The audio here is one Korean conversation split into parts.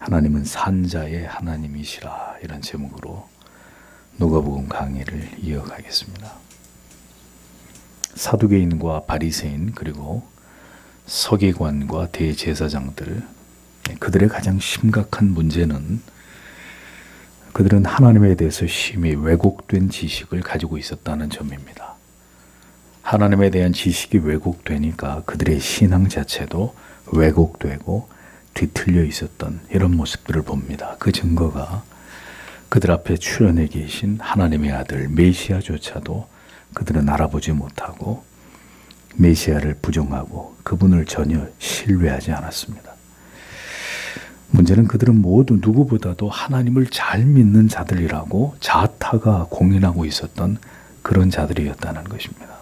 하나님은 산자의 하나님이시라, 이런 제목으로 누가복음 강의를 이어가겠습니다. 사두개인과 바리새인 그리고 서기관과 대제사장들, 그들의 가장 심각한 문제는 그들은 하나님에 대해서 심히 왜곡된 지식을 가지고 있었다는 점입니다. 하나님에 대한 지식이 왜곡되니까 그들의 신앙 자체도 왜곡되고 뒤틀려 있었던 이런 모습들을 봅니다. 그 증거가 그들 앞에 출현해 계신 하나님의 아들 메시아조차도 그들은 알아보지 못하고 메시아를 부정하고 그분을 전혀 신뢰하지 않았습니다. 문제는 그들은 모두 누구보다도 하나님을 잘 믿는 자들이라고 자타가 공인하고 있었던 그런 자들이었다는 것입니다.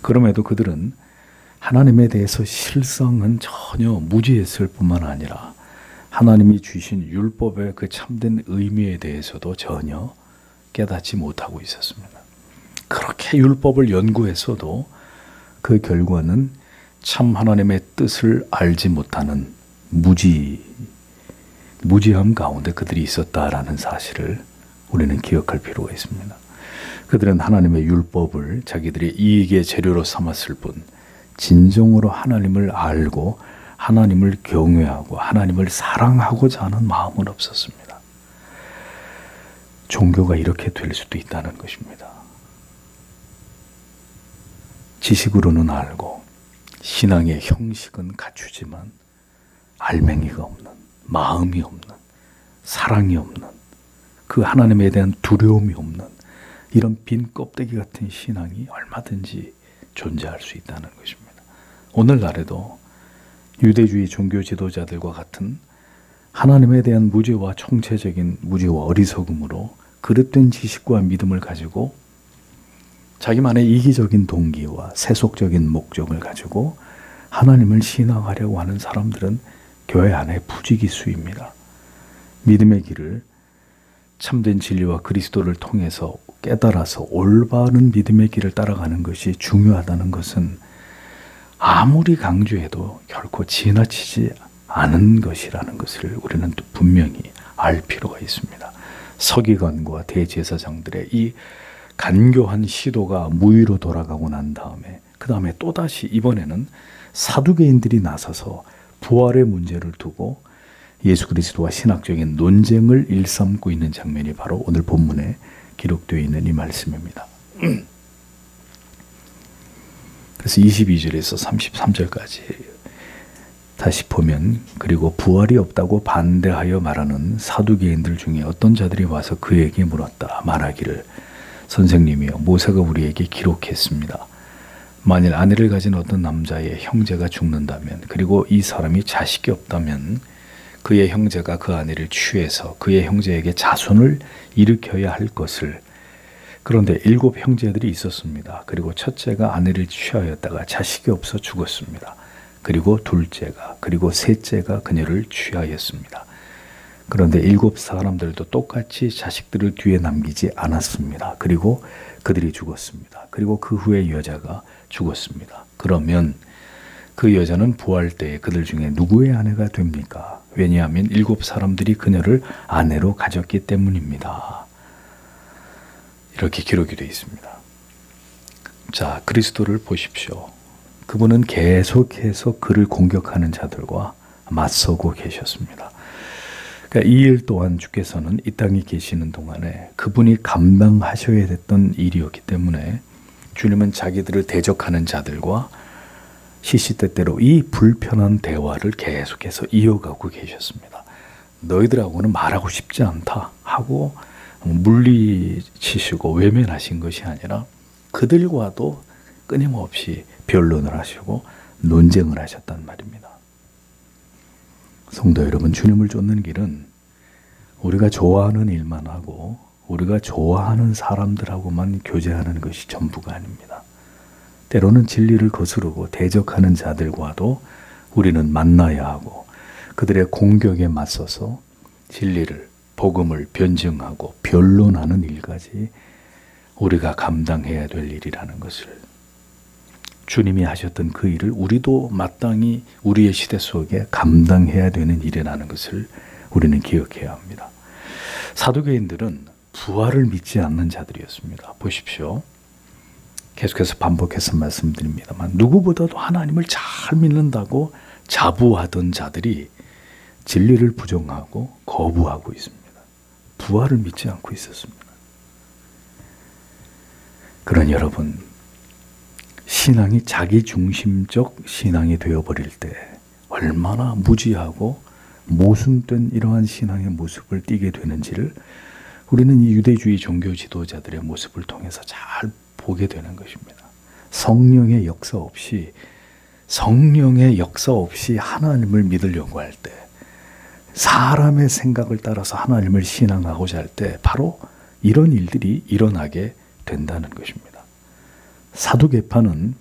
그럼에도 그들은 하나님에 대해서 실상은 전혀 무지했을 뿐만 아니라 하나님이 주신 율법의 그 참된 의미에 대해서도 전혀 깨닫지 못하고 있었습니다. 그렇게 율법을 연구했어도 그 결과는 참 하나님의 뜻을 알지 못하는 무지함 가운데 그들이 있었다라는 사실을 우리는 기억할 필요가 있습니다. 그들은 하나님의 율법을 자기들의 이익의 재료로 삼았을 뿐 진정으로 하나님을 알고 하나님을 경외하고 하나님을 사랑하고자 하는 마음은 없었습니다. 종교가 이렇게 될 수도 있다는 것입니다. 지식으로는 알고 신앙의 형식은 갖추지만 알맹이가 없는, 마음이 없는, 사랑이 없는, 그 하나님에 대한 두려움이 없는 이런 빈 껍데기 같은 신앙이 얼마든지 존재할 수 있다는 것입니다. 오늘날에도 유대주의 종교 지도자들과 같은 하나님에 대한 무지와 총체적인 무지와 어리석음으로 그릇된 지식과 믿음을 가지고 자기만의 이기적인 동기와 세속적인 목적을 가지고 하나님을 신앙하려고 하는 사람들은 교회 안에 부지기수입니다. 믿음의 길을 참된 진리와 그리스도를 통해서 깨달아서 올바른 믿음의 길을 따라가는 것이 중요하다는 것은 아무리 강조해도 결코 지나치지 않은 것이라는 것을 우리는 또 분명히 알 필요가 있습니다. 서기관과 대제사장들의 이 간교한 시도가 무위로 돌아가고 난 다음에 그 다음에 또다시 이번에는 사두개인들이 나서서 부활의 문제를 두고 예수 그리스도와 신학적인 논쟁을 일삼고 있는 장면이 바로 오늘 본문에 기록되어 있는 이 말씀입니다. 그래서 22절에서 33절까지 다시 보면, 그리고 부활이 없다고 반대하여 말하는 사두개인들 중에 어떤 자들이 와서 그에게 물었다. 말하기를, 선생님이여, 모세가 우리에게 기록했습니다. 만일 아내를 가진 어떤 남자의 형제가 죽는다면, 그리고 이 사람이 자식이 없다면 그의 형제가 그 아내를 취해서 그의 형제에게 자손을 일으켜야 할 것을. 그런데 7 형제들이 있었습니다. 그리고 첫째가 아내를 취하였다가 자식이 없어 죽었습니다. 그리고 둘째가, 그리고 셋째가 그녀를 취하였습니다. 그런데 7 사람들도 똑같이 자식들을 뒤에 남기지 않았습니다. 그리고 그들이 죽었습니다. 그리고 그 후에 여자가 죽었습니다. 그러면 그 여자는 부활 때에 그들 중에 누구의 아내가 됩니까? 왜냐하면 7 사람들이 그녀를 아내로 가졌기 때문입니다. 이렇게 기록이 되어 있습니다. 자, 그리스도를 보십시오. 그분은 계속해서 그를 공격하는 자들과 맞서고 계셨습니다. 그러니까 이 일 또한 주께서는 이 땅에 계시는 동안에 그분이 감당하셔야 됐던 일이었기 때문에 주님은 자기들을 대적하는 자들과 시시때때로 이 불편한 대화를 계속해서 이어가고 계셨습니다. 너희들하고는 말하고 싶지 않다 하고 물리치시고 외면하신 것이 아니라 그들과도 끊임없이 변론을 하시고 논쟁을 하셨단 말입니다. 성도 여러분, 주님을 쫓는 길은 우리가 좋아하는 일만 하고 우리가 좋아하는 사람들하고만 교제하는 것이 전부가 아닙니다. 때로는 진리를 거스르고 대적하는 자들과도 우리는 만나야 하고 그들의 공격에 맞서서 진리를, 복음을 변증하고 변론하는 일까지 우리가 감당해야 될 일이라는 것을 주님이 하셨던 그 일을 우리도 마땅히 우리의 시대 속에 감당해야 되는 일이라는 것을 우리는 기억해야 합니다. 사두개인들은 부활을 믿지 않는 자들이었습니다. 보십시오. 계속해서 반복해서 말씀드립니다만 누구보다도 하나님을 잘 믿는다고 자부하던 자들이 진리를 부정하고 거부하고 있습니다. 부활을 믿지 않고 있었습니다. 그런 여러분, 신앙이 자기중심적 신앙이 되어버릴 때 얼마나 무지하고 모순된 이러한 신앙의 모습을 띠게 되는지를 우리는 이 유대주의 종교 지도자들의 모습을 통해서 잘 보게 되는 것입니다. 성령의 역사 없이 하나님을 믿으려고 할 때, 사람의 생각을 따라서 하나님을 신앙하고자 할 때 바로 이런 일들이 일어나게 된다는 것입니다. 사두개파는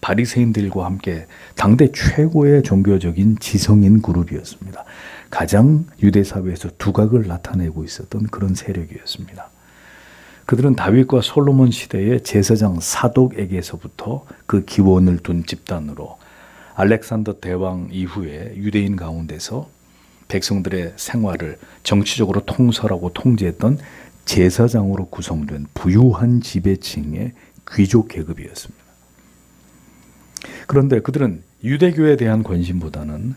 바리새인들과 함께 당대 최고의 종교적인 지성인 그룹이었습니다. 가장 유대 사회에서 두각을 나타내고 있었던 그런 세력이었습니다. 그들은 다윗과 솔로몬 시대의 제사장 사독에게서부터 그 기원을 둔 집단으로 알렉산더 대왕 이후에 유대인 가운데서 백성들의 생활을 정치적으로 통솔하고 통제했던 제사장으로 구성된 부유한 지배층의 귀족 계급이었습니다. 그런데 그들은 유대교에 대한 관심보다는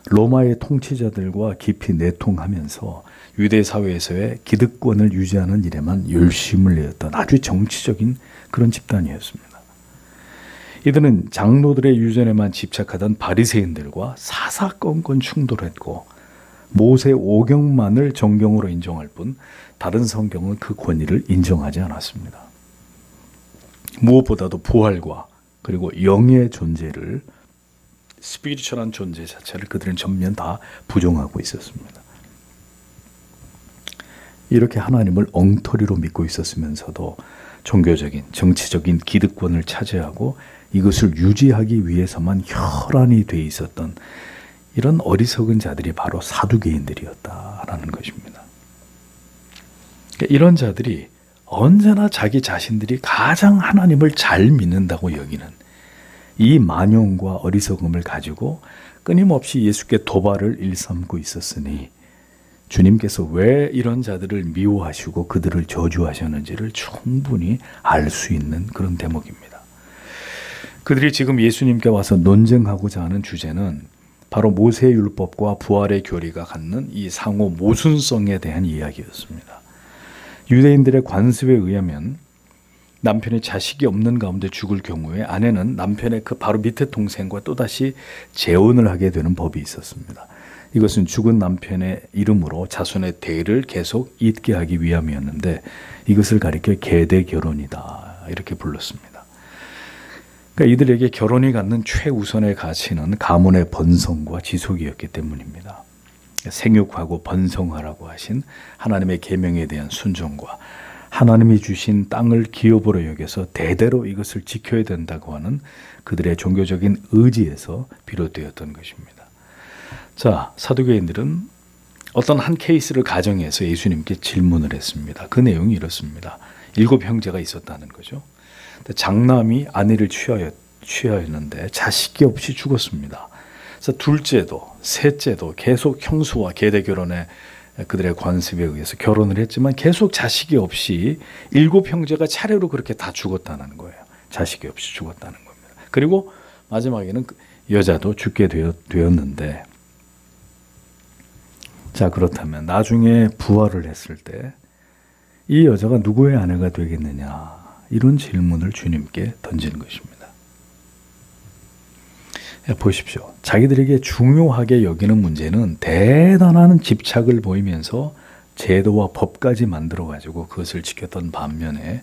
로마의 통치자들과 깊이 내통하면서 유대 사회에서의 기득권을 유지하는 일에만 열심을 내었던 아주 정치적인 그런 집단이었습니다. 이들은 장로들의 유전에만 집착하던 바리새인들과 사사건건 충돌했고 모세 오경만을 정경으로 인정할 뿐 다른 성경은 그 권위를 인정하지 않았습니다. 무엇보다도 부활과 그리고 영의 존재를, 스피리추얼한 존재 자체를 그들은 전면 다 부정하고 있었습니다. 이렇게 하나님을 엉터리로 믿고 있었으면서도 종교적인, 정치적인 기득권을 차지하고 이것을 유지하기 위해서만 혈안이 돼 있었던 이런 어리석은 자들이 바로 사두개인들이었다라는 것입니다. 이런 자들이 언제나 자기 자신들이 가장 하나님을 잘 믿는다고 여기는 이 만용과 어리석음을 가지고 끊임없이 예수께 도발을 일삼고 있었으니 주님께서 왜 이런 자들을 미워하시고 그들을 저주하셨는지를 충분히 알 수 있는 그런 대목입니다. 그들이 지금 예수님께 와서 논쟁하고자 하는 주제는 바로 모세의 율법과 부활의 교리가 갖는 이 상호 모순성에 대한 이야기였습니다. 유대인들의 관습에 의하면 남편이 자식이 없는 가운데 죽을 경우에 아내는 남편의 그 바로 밑에 동생과 또다시 재혼을 하게 되는 법이 있었습니다. 이것은 죽은 남편의 이름으로 자손의 대를 계속 잇게 하기 위함이었는데 이것을 가리켜 계대 결혼이다 이렇게 불렀습니다. 그러니까 이들에게 결혼이 갖는 최우선의 가치는 가문의 번성과 지속이었기 때문입니다. 생육하고 번성하라고 하신 하나님의 계명에 대한 순종과 하나님이 주신 땅을 기업으로 여겨서 대대로 이것을 지켜야 된다고 하는 그들의 종교적인 의지에서 비롯되었던 것입니다. 자, 사두개인들은 어떤 한 케이스를 가정해서 예수님께 질문을 했습니다. 그 내용이 이렇습니다. 7 형제가 있었다는 거죠. 장남이 아내를 취하였는데 자식이 없이 죽었습니다. 그래서 둘째도 셋째도 계속 형수와 계대 결혼에 그들의 관습에 의해서 결혼을 했지만 계속 자식이 없이 7 형제가 차례로 그렇게 다 죽었다는 거예요. 자식이 없이 죽었다는 겁니다. 그리고 마지막에는 여자도 죽게 되었는데, 자, 그렇다면 나중에 부활을 했을 때 이 여자가 누구의 아내가 되겠느냐, 이런 질문을 주님께 던지는 것입니다. 보십시오. 자기들에게 중요하게 여기는 문제는 대단한 집착을 보이면서 제도와 법까지 만들어가지고 그것을 지켰던 반면에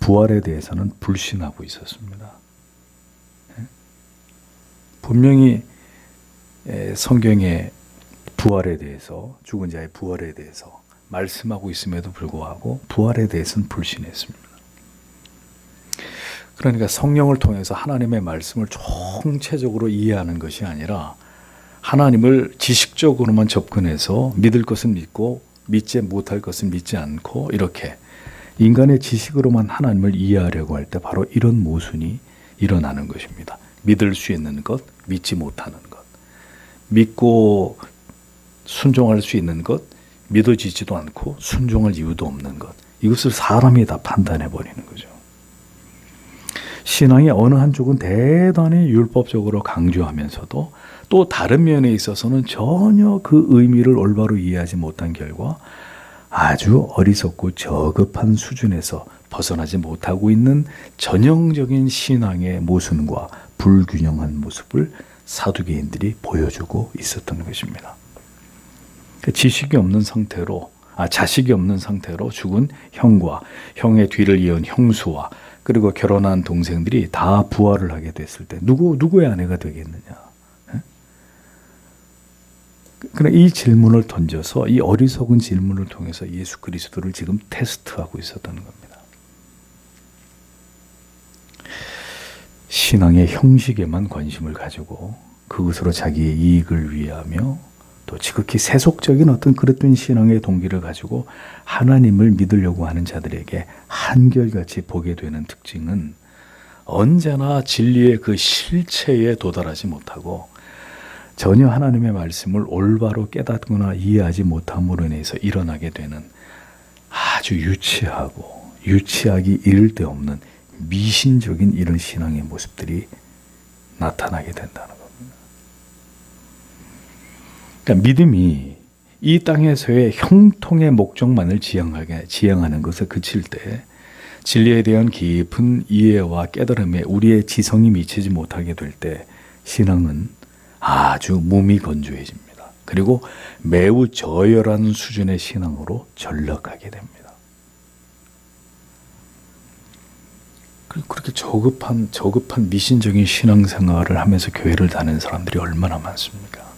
부활에 대해서는 불신하고 있었습니다. 분명히 성경의 부활에 대해서, 죽은 자의 부활에 대해서 말씀하고 있음에도 불구하고 부활에 대해서는 불신했습니다. 그러니까 성령을 통해서 하나님의 말씀을 총체적으로 이해하는 것이 아니라 하나님을 지식적으로만 접근해서 믿을 것은 믿고 믿지 못할 것은 믿지 않고 이렇게 인간의 지식으로만 하나님을 이해하려고 할 때 바로 이런 모순이 일어나는 것입니다. 믿을 수 있는 것, 믿지 못하는 것. 믿고 순종할 수 있는 것, 믿어지지도 않고 순종할 이유도 없는 것. 이것을 사람이 다 판단해 버리는 거죠. 신앙의 어느 한쪽은 대단히 율법적으로 강조하면서도 또 다른 면에 있어서는 전혀 그 의미를 올바로 이해하지 못한 결과 아주 어리석고 저급한 수준에서 벗어나지 못하고 있는 전형적인 신앙의 모순과 불균형한 모습을 사두개인들이 보여주고 있었던 것입니다. 지식이 없는 상태로, 자식이 없는 상태로 죽은 형과 형의 뒤를 이은 형수와 그리고 결혼한 동생들이 다 부활을 하게 됐을 때 누구의 아내가 되겠느냐? 그러나 이 질문을 던져서 이 어리석은 질문을 통해서 예수 그리스도를 지금 테스트하고 있었던 겁니다. 신앙의 형식에만 관심을 가지고 그것으로 자기의 이익을 위하며 또 지극히 세속적인 어떤 그릇된 신앙의 동기를 가지고 하나님을 믿으려고 하는 자들에게 한결같이 보게 되는 특징은 언제나 진리의 그 실체에 도달하지 못하고 전혀 하나님의 말씀을 올바로 깨닫거나 이해하지 못함으로 인해서 일어나게 되는 아주 유치하기 이를 데 없는 미신적인 이런 신앙의 모습들이 나타나게 된다는 겁니다. 그러니까 믿음이 이 땅에서의 형통의 목적만을 지향하는 것에 그칠 때 진리에 대한 깊은 이해와 깨달음에 우리의 지성이 미치지 못하게 될 때 신앙은 아주 무미건조해집니다. 그리고 매우 저열한 수준의 신앙으로 전락하게 됩니다. 그렇게 저급한 미신적인 신앙생활을 하면서 교회를 다니는 사람들이 얼마나 많습니까?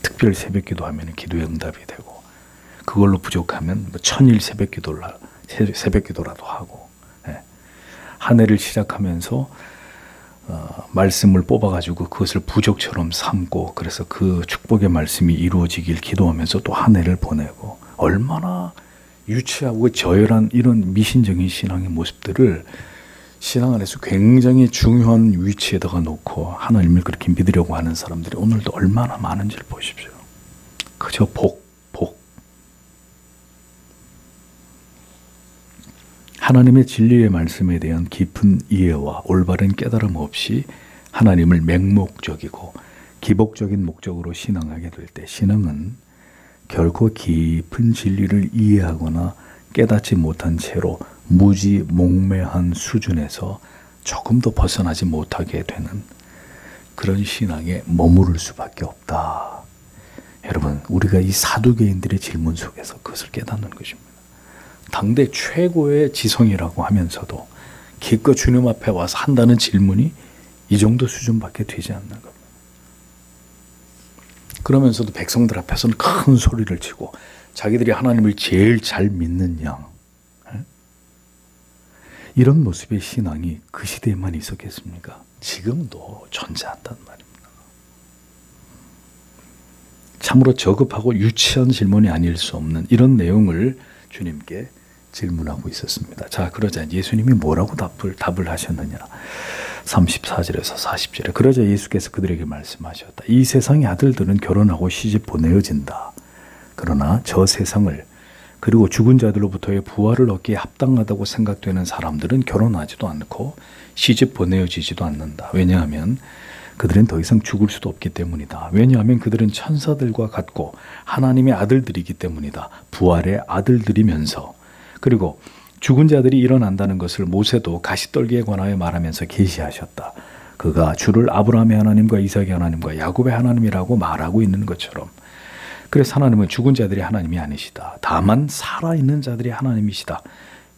특별 새벽기도 하면 기도에 응답이 되고 그걸로 부족하면 천일 새벽기도라도 하고 한 해를 시작하면서 말씀을 뽑아가지고 그것을 부족처럼 삼고 그래서 그 축복의 말씀이 이루어지길 기도하면서 또 한 해를 보내고 얼마나 유치하고 저열한 이런 미신적인 신앙의 모습들을 신앙 안에서 굉장히 중요한 위치에다가 놓고 하나님을 그렇게 믿으려고 하는 사람들이 오늘도 얼마나 많은지를 보십시오. 그저 복. 하나님의 진리의 말씀에 대한 깊은 이해와 올바른 깨달음 없이 하나님을 맹목적이고 기복적인 목적으로 신앙하게 될 때 신앙은 결코 깊은 진리를 이해하거나 깨닫지 못한 채로 무지몽매한 수준에서 조금 더 벗어나지 못하게 되는 그런 신앙에 머무를 수밖에 없다. 여러분, 우리가 이 사두개인들의 질문 속에서 그것을 깨닫는 것입니다. 당대 최고의 지성이라고 하면서도 기껏 주님 앞에 와서 한다는 질문이 이 정도 수준밖에 되지 않는 겁니다. 그러면서도 백성들 앞에서는 큰 소리를 치고 자기들이 하나님을 제일 잘 믿는 양, 이런 모습의 신앙이 그 시대에만 있었겠습니까? 지금도 존재한단 말입니다. 참으로 저급하고 유치한 질문이 아닐 수 없는 이런 내용을 주님께 질문하고 있었습니다. 자, 그러자 예수님이 뭐라고 답을 하셨느냐? 34절에서 40절에 그러자 예수께서 그들에게 말씀하셨다. 이 세상의 아들들은 결혼하고 시집 보내어진다. 그러나 저 세상을 그리고 죽은 자들로부터의 부활을 얻기에 합당하다고 생각되는 사람들은 결혼하지도 않고 시집 보내어지지도 않는다. 왜냐하면 그들은 더 이상 죽을 수도 없기 때문이다. 왜냐하면 그들은 천사들과 같고 하나님의 아들들이기 때문이다. 부활의 아들들이면서 그리고 죽은 자들이 일어난다는 것을 모세도 가시떨기에 관하여 말하면서 계시하셨다. 그가 주를 아브라함의 하나님과 이삭의 하나님과 야곱의 하나님이라고 말하고 있는 것처럼 그래서 하나님은 죽은 자들이 하나님이 아니시다. 다만 살아있는 자들이 하나님이시다.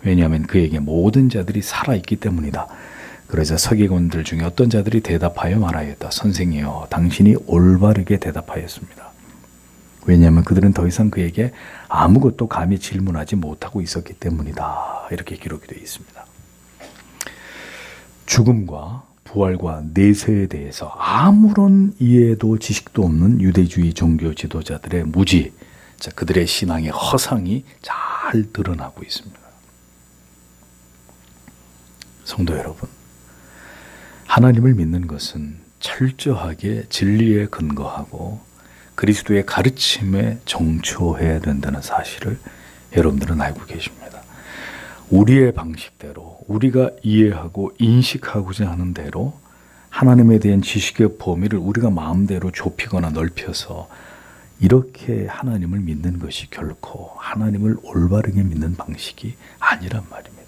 왜냐하면 그에게 모든 자들이 살아있기 때문이다. 그러자 서기관들 중에 어떤 자들이 대답하여 말하였다. 선생이여, 당신이 올바르게 대답하였습니다. 왜냐하면 그들은 더 이상 그에게 아무것도 감히 질문하지 못하고 있었기 때문이다. 이렇게 기록이 되어 있습니다. 죽음과 부활과 내세에 대해서 아무런 이해도 지식도 없는 유대주의 종교 지도자들의 무지, 그들의 신앙의 허상이 잘 드러나고 있습니다. 성도 여러분, 하나님을 믿는 것은 철저하게 진리에 근거하고 그리스도의 가르침에 정초해야 된다는 사실을 여러분들은 알고 계십니다. 우리의 방식대로 우리가 이해하고 인식하고자 하는 대로 하나님에 대한 지식의 범위를 우리가 마음대로 좁히거나 넓혀서 이렇게 하나님을 믿는 것이 결코 하나님을 올바르게 믿는 방식이 아니란 말입니다.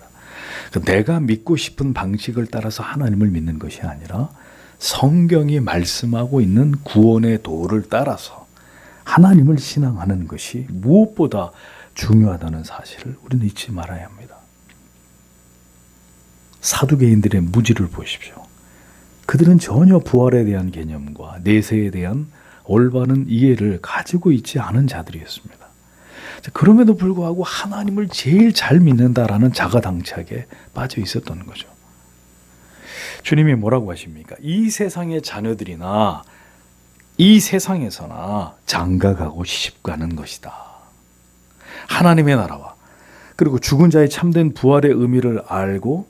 내가 믿고 싶은 방식을 따라서 하나님을 믿는 것이 아니라 성경이 말씀하고 있는 구원의 도를 따라서 하나님을 신앙하는 것이 무엇보다 중요하다는 사실을 우리는 잊지 말아야 합니다. 사두개인들의 무지를 보십시오. 그들은 전혀 부활에 대한 개념과 내세에 대한 올바른 이해를 가지고 있지 않은 자들이었습니다. 그럼에도 불구하고 하나님을 제일 잘 믿는다라는 자가당착에 빠져 있었던 거죠. 주님이 뭐라고 하십니까? 이 세상의 자녀들이나 이 세상에서나 장가가고 시집가는 것이다. 하나님의 나라와 그리고 죽은 자의 참된 부활의 의미를 알고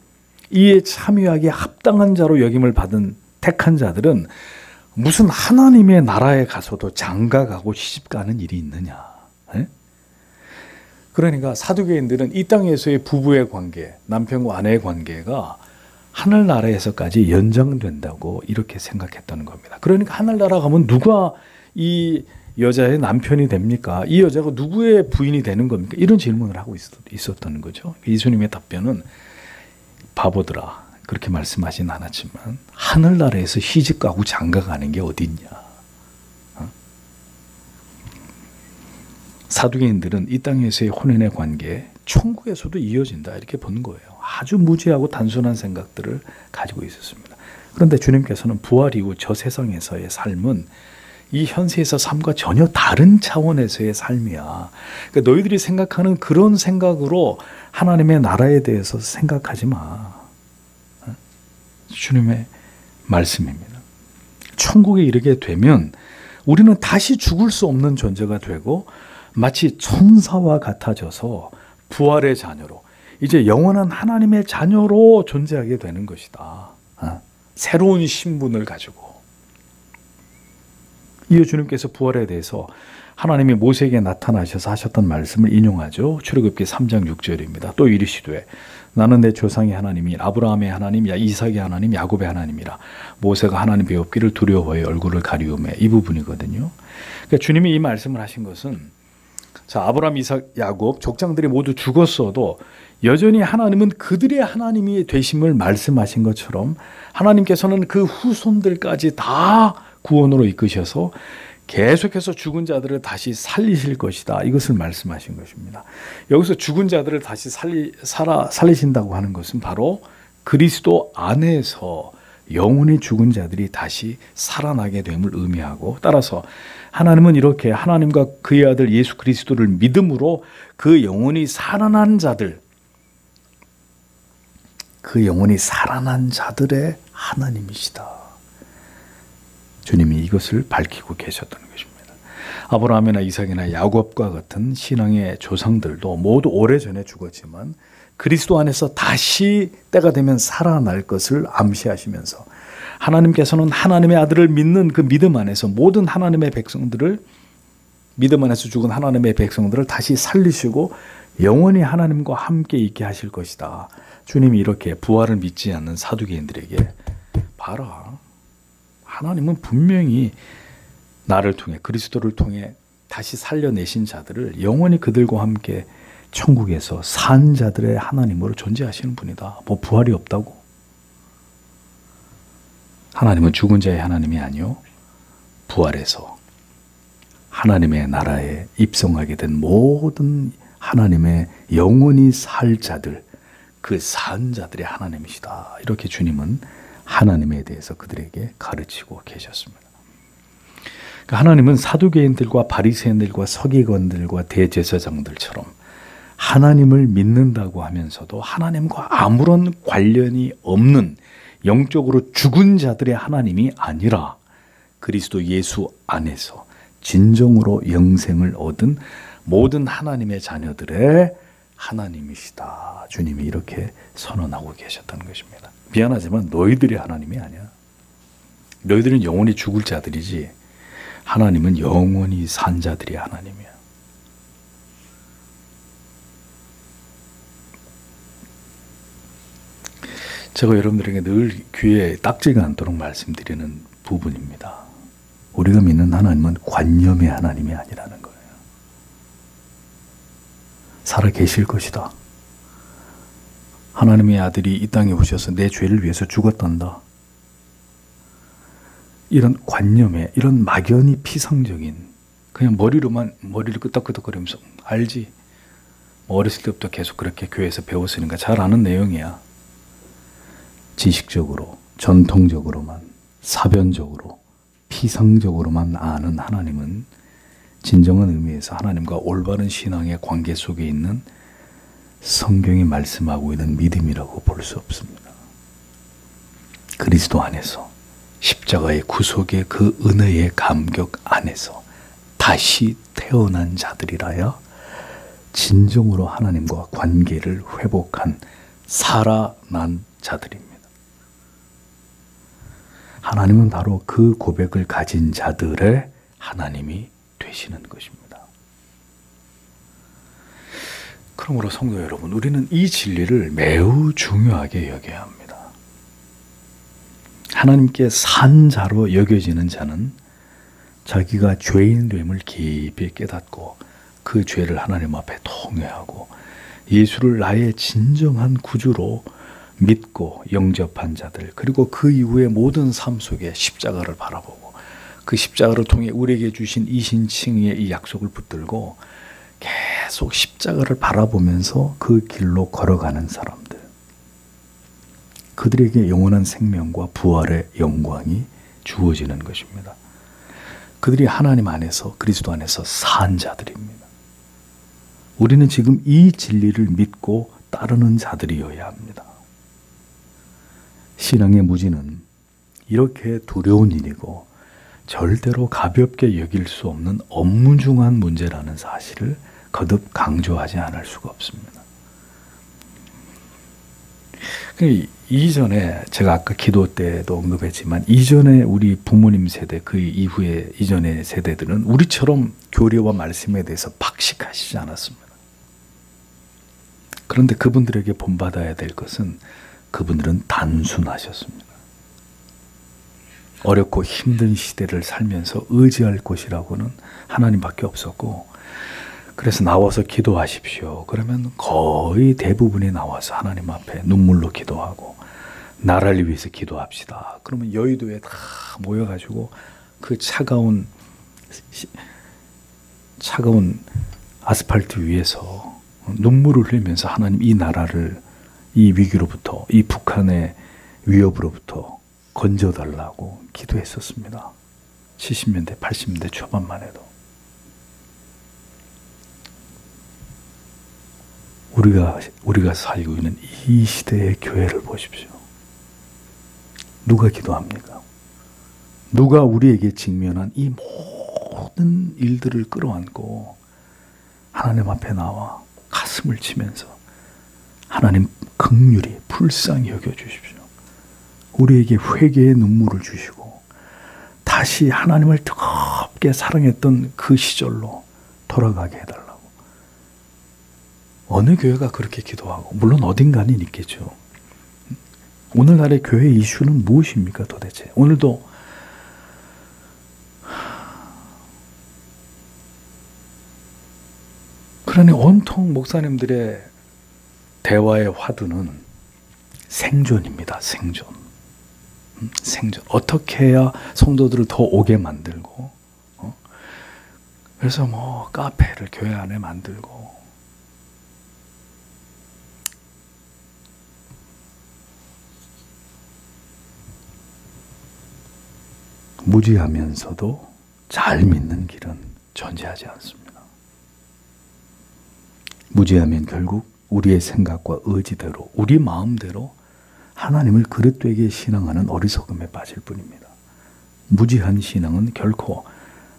이에 참여하기에 합당한 자로 여김을 받은 택한 자들은 무슨 하나님의 나라에 가서도 장가가고 시집가는 일이 있느냐. 에? 그러니까 사두개인들은 이 땅에서의 부부의 관계, 남편과 아내의 관계가 하늘나라에서까지 연장된다고 이렇게 생각했다는 겁니다. 그러니까 하늘나라 가면 누가 이 여자의 남편이 됩니까? 이 여자가 누구의 부인이 되는 겁니까? 이런 질문을 하고 있었던 거죠. 예수님의 답변은 바보들아, 그렇게 말씀하진 않았지만 하늘나라에서 시집가고 장가가는 게 어디 있냐. 사두개인들은 이 땅에서의 혼인의 관계 천국에서도 이어진다 이렇게 본 거예요. 아주 무지하고 단순한 생각들을 가지고 있었습니다. 그런데 주님께서는 부활 이후 저 세상에서의 삶은 이 현세에서 삶과 전혀 다른 차원에서의 삶이야. 그러니까 너희들이 생각하는 그런 생각으로 하나님의 나라에 대해서 생각하지 마. 주님의 말씀입니다. 천국에 이르게 되면 우리는 다시 죽을 수 없는 존재가 되고 마치 천사와 같아져서 부활의 자녀로 이제 영원한 하나님의 자녀로 존재하게 되는 것이다. 새로운 신분을 가지고. 이어 주님께서 부활에 대해서 하나님이 모세에게 나타나셔서 하셨던 말씀을 인용하죠. 출애굽기 3장 6절입니다. 또 이르시되 나는 내 조상의 하나님이 아브라함의 하나님, 이삭의 하나님, 야곱의 하나님이라. 모세가 하나님 배웠기를 두려워해 얼굴을 가리우매 이 부분이거든요. 그러니까 주님이 이 말씀을 하신 것은 자, 아브라함, 이삭, 야곱 족장들이 모두 죽었어도 여전히 하나님은 그들의 하나님이 되심을 말씀하신 것처럼 하나님께서는 그 후손들까지 다 구원으로 이끄셔서 계속해서 죽은 자들을 다시 살리실 것이다. 이것을 말씀하신 것입니다. 여기서 죽은 자들을 다시 살리신다고 하는 것은 바로 그리스도 안에서 영원히 죽은 자들이 다시 살아나게 됨을 의미하고, 따라서 하나님은 이렇게 하나님과 그의 아들 예수 그리스도를 믿음으로 그 영원히 살아난 자들, 그 영원히 살아난 자들의 하나님이시다. 주님이 이것을 밝히고 계셨던 것입니다. 아브라함이나 이삭이나 야곱과 같은 신앙의 조상들도 모두 오래전에 죽었지만 그리스도 안에서 다시 때가 되면 살아날 것을 암시하시면서 하나님께서는 하나님의 아들을 믿는 그 믿음 안에서 모든 하나님의 백성들을, 믿음 안에서 죽은 하나님의 백성들을 다시 살리시고 영원히 하나님과 함께 있게 하실 것이다. 주님이 이렇게 부활을 믿지 않는 사두개인들에게 봐라, 하나님은 분명히 나를 통해, 그리스도를 통해 다시 살려내신 자들을 영원히 그들과 함께 천국에서 산 자들의 하나님으로 존재하시는 분이다. 뭐 부활이 없다고? 하나님은 죽은 자의 하나님이 아니요, 부활해서 하나님의 나라에 입성하게 된 모든 하나님의 영원히 살 자들, 그 산 자들의 하나님이시다. 이렇게 주님은 하나님에 대해서 그들에게 가르치고 계셨습니다. 그러니까 하나님은 사두개인들과 바리새인들과 서기관들과 대제사장들처럼 하나님을 믿는다고 하면서도 하나님과 아무런 관련이 없는 영적으로 죽은 자들의 하나님이 아니라 그리스도 예수 안에서 진정으로 영생을 얻은 모든 하나님의 자녀들의 하나님이시다. 주님이 이렇게 선언하고 계셨다는 것입니다. 미안하지만 너희들이 하나님이 아니야. 너희들은 영원히 죽을 자들이지 하나님은 영원히 산 자들이 하나님이야. 제가 여러분들에게 늘 귀에 딱지가 않도록 말씀드리는 부분입니다. 우리가 믿는 하나님은 관념의 하나님이 아니라는 거예요. 살아 계실 것이다. 하나님의 아들이 이 땅에 오셔서 내 죄를 위해서 죽었단다. 이런 관념에, 이런 막연히 피상적인, 그냥 머리를 끄덕끄덕거리면서 알지. 어렸을 때부터 계속 그렇게 교회에서 배웠으니까 잘 아는 내용이야. 지식적으로, 전통적으로만, 사변적으로, 피상적으로만 아는 하나님은 진정한 의미에서 하나님과 올바른 신앙의 관계 속에 있는 성경이 말씀하고 있는 믿음이라고 볼 수 없습니다. 그리스도 안에서 십자가의 구속의 그 은혜의 감격 안에서 다시 태어난 자들이라야 진정으로 하나님과 관계를 회복한 살아난 자들입니다. 하나님은 바로 그 고백을 가진 자들의 하나님이 되시는 것입니다. 그러므로 성도 여러분, 우리는 이 진리를 매우 중요하게 여겨야 합니다. 하나님께 산 자로 여겨지는 자는 자기가 죄인됨을 깊이 깨닫고 그 죄를 하나님 앞에 통회하고 예수를 나의 진정한 구주로 믿고 영접한 자들, 그리고 그 이후의 모든 삶 속에 십자가를 바라보고 그 십자가를 통해 우리에게 주신 이신칭의의 이 약속을 붙들고 계속 십자가를 바라보면서 그 길로 걸어가는 사람들, 그들에게 영원한 생명과 부활의 영광이 주어지는 것입니다. 그들이 하나님 안에서, 그리스도 안에서 산 자들입니다. 우리는 지금 이 진리를 믿고 따르는 자들이어야 합니다. 신앙의 무지는 이렇게 두려운 일이고 절대로 가볍게 여길 수 없는 엄중한 문제라는 사실을 거듭 강조하지 않을 수가 없습니다. 이전에 제가 아까 기도 때도 언급했지만 이전에 우리 부모님 세대, 그 이후에 이전의 세대들은 우리처럼 교리와 말씀에 대해서 박식하시지 않았습니다. 그런데 그분들에게 본받아야 될 것은 그분들은 단순하셨습니다. 어렵고 힘든 시대를 살면서 의지할 곳이라고는 하나님밖에 없었고, 그래서 나와서 기도하십시오. 그러면 거의 대부분이 나와서 하나님 앞에 눈물로 기도하고 나라를 위해서 기도합시다. 그러면 여의도에 다 모여가지고 그 차가운 아스팔트 위에서 눈물을 흘리면서 하나님 이 나라를 이 위기로부터, 이 북한의 위협으로부터 건져달라고 기도했었습니다. 70년대, 80년대 초반만 해도. 우리가 살고 있는 이 시대의 교회를 보십시오. 누가 기도합니까? 누가 우리에게 직면한 이 모든 일들을 끌어안고 하나님 앞에 나와 가슴을 치면서 하나님 긍휼히 불쌍히 여겨주십시오. 우리에게 회개의 눈물을 주시고 다시 하나님을 뜨겁게 사랑했던 그 시절로 돌아가게 해달라고. 어느 교회가 그렇게 기도하고, 물론 어딘가는 있겠죠. 오늘날의 교회 이슈는 무엇입니까 도대체? 오늘도 그러니 온통 목사님들의 대화의 화두는 생존입니다. 생존. 어떻게 해야 성도들을 더 오게 만들고, 그래서 뭐 카페를 교회 안에 만들고, 무지하면서도 잘 믿는 길은 존재하지 않습니다. 무지하면 결국 우리의 생각과 의지대로, 우리 마음대로 하나님을 그릇되게 신앙하는 어리석음에 빠질 뿐입니다. 무지한 신앙은 결코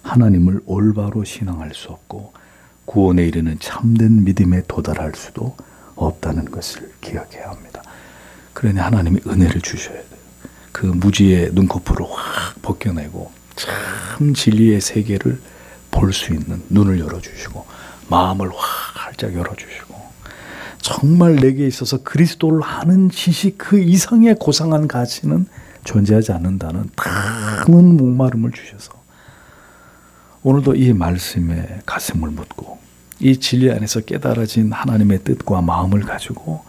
하나님을 올바로 신앙할 수 없고 구원에 이르는 참된 믿음에 도달할 수도 없다는 것을 기억해야 합니다. 그러니 하나님이 은혜를 주셔야 돼요. 그 무지의 눈꺼풀을 확 벗겨내고 참 진리의 세계를 볼 수 있는 눈을 열어주시고 마음을 활짝 열어주시고 정말 내게 있어서 그리스도를 아는 지식 그 이상의 고상한 가치는 존재하지 않는다는 탐은 목마름을 주셔서 오늘도 이 말씀에 가슴을 묻고 이 진리 안에서 깨달아진 하나님의 뜻과 마음을 가지고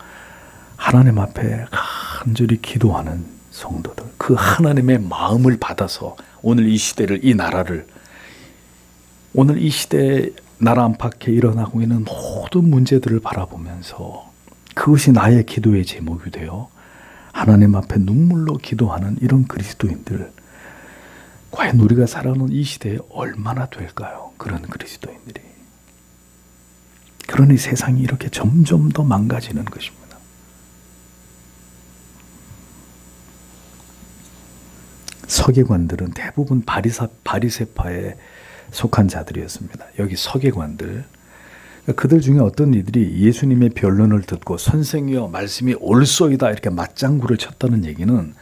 하나님 앞에 간절히 기도하는 성도들, 그 하나님의 마음을 받아서 오늘 이 시대를, 이 나라를, 오늘 이 시대에 나라 안팎에 일어나고 있는 모든 문제들을 바라보면서 그것이 나의 기도의 제목이 되어 하나님 앞에 눈물로 기도하는 이런 그리스도인들, 과연 우리가 살아오는 이 시대에 얼마나 될까요? 그런 그리스도인들이. 그러니 세상이 이렇게 점점 더 망가지는 것입니다. 서기관들은 대부분 바리새파에 속한 자들이었습니다. 여기 서기관들, 그들 중에 어떤 이들이 예수님의 변론을 듣고 선생이여 말씀이 옳소이다 이렇게 맞장구를 쳤다는 얘기는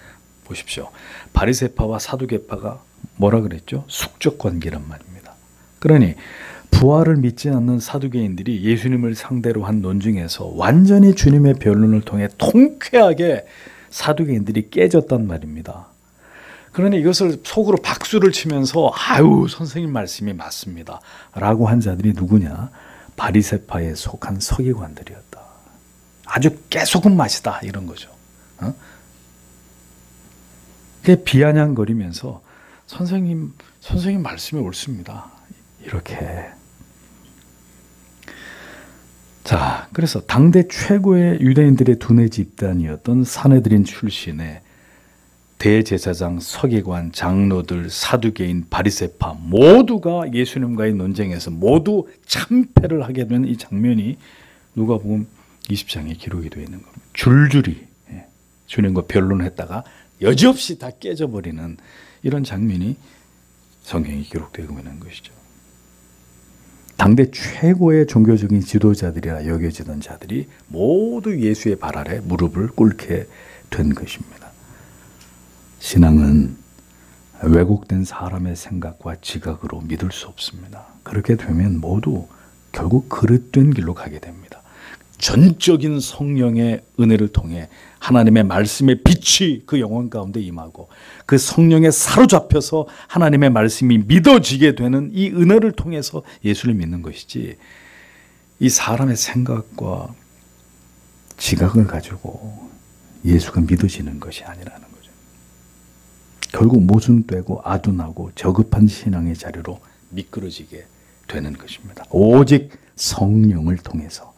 보십시오. 바리새파와 사두개파가 뭐라 그랬죠? 숙적 관계란 말입니다. 그러니 부활을 믿지 않는 사두개인들이 예수님을 상대로 한 논증에서 완전히 주님의 변론을 통해 통쾌하게 사두개인들이 깨졌단 말입니다. 그러니 이것을 속으로 박수를 치면서 아유 선생님 말씀이 맞습니다 라고 한 자들이 누구냐? 바리새파에 속한 서기관들이었다. 아주 깨소금 맛이다 이런 거죠. 그게 비아냥거리면서 선생님 말씀이 옳습니다 이렇게. 자, 그래서 당대 최고의 유대인들의 두뇌 집단이었던 사내들인 출신의 대제사장, 서기관, 장로들, 사두개인, 바리새파 모두가 예수님과의 논쟁에서 모두 참패를 하게 된 이 장면이 누가복음 20장에 기록이 되어 있는 겁니다. 줄줄이 주님과 변론했다가 여지없이 다 깨져버리는 이런 장면이 성경에 기록되고 있는 것이죠. 당대 최고의 종교적인 지도자들이라 여겨지던 자들이 모두 예수의 발 아래 무릎을 꿇게 된 것입니다. 신앙은 왜곡된 사람의 생각과 지각으로 믿을 수 없습니다. 그렇게 되면 모두 결국 그릇된 길로 가게 됩니다. 전적인 성령의 은혜를 통해 하나님의 말씀의 빛이 그 영혼 가운데 임하고 그 성령에 사로잡혀서 하나님의 말씀이 믿어지게 되는 이 은혜를 통해서 예수를 믿는 것이지, 이 사람의 생각과 지각을 가지고 예수가 믿어지는 것이 아니라는 거죠. 결국 모순되고 아둔하고 저급한 신앙의 자리로 미끄러지게 되는 것입니다. 오직 성령을 통해서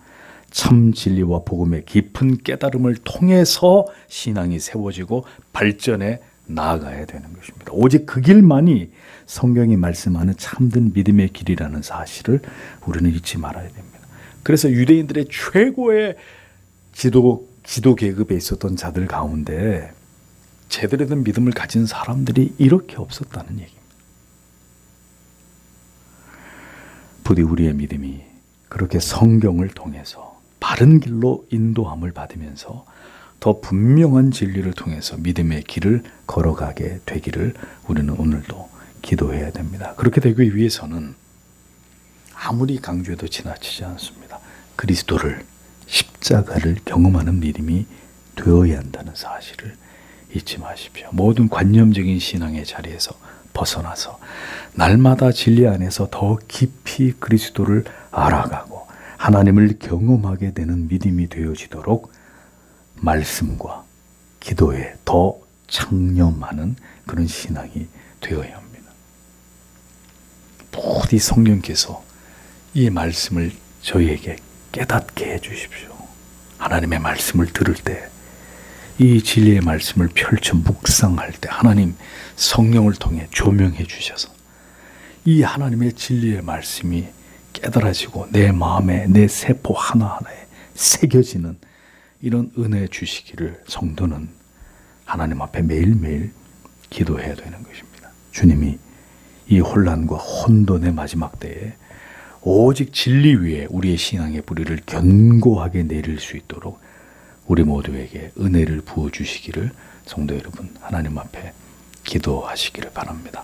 참 진리와 복음의 깊은 깨달음을 통해서 신앙이 세워지고 발전해 나아가야 되는 것입니다. 오직 그 길만이 성경이 말씀하는 참된 믿음의 길이라는 사실을 우리는 잊지 말아야 됩니다. 그래서 유대인들의 최고의 지도 계급에 있었던 자들 가운데 제대로 된 믿음을 가진 사람들이 이렇게 없었다는 얘기입니다. 부디 우리의 믿음이 그렇게 성경을 통해서 바른 길로 인도함을 받으면서 더 분명한 진리를 통해서 믿음의 길을 걸어가게 되기를 우리는 오늘도 기도해야 됩니다. 그렇게 되기 위해서는 아무리 강조해도 지나치지 않습니다. 그리스도를, 십자가를 경험하는 믿음이 되어야 한다는 사실을 잊지 마십시오. 모든 관념적인 신앙의 자리에서 벗어나서 날마다 진리 안에서 더 깊이 그리스도를 알아가고 하나님을 경험하게 되는 믿음이 되어지도록 말씀과 기도에 더 창념하는 그런 신앙이 되어야 합니다. 부디 성령께서 이 말씀을 저희에게 깨닫게 해주십시오. 하나님의 말씀을 들을 때, 이 진리의 말씀을 펼쳐 묵상할 때 하나님 성령을 통해 조명해 주셔서 이 하나님의 진리의 말씀이 깨달아지고 내 마음에, 내 세포 하나하나에 새겨지는 이런 은혜 주시기를 성도는 하나님 앞에 매일매일 기도해야 되는 것입니다. 주님이 이 혼란과 혼돈의 마지막 때에 오직 진리 위에 우리의 신앙의 뿌리를 견고하게 내릴 수 있도록 우리 모두에게 은혜를 부어주시기를 성도 여러분 하나님 앞에 기도하시기를 바랍니다.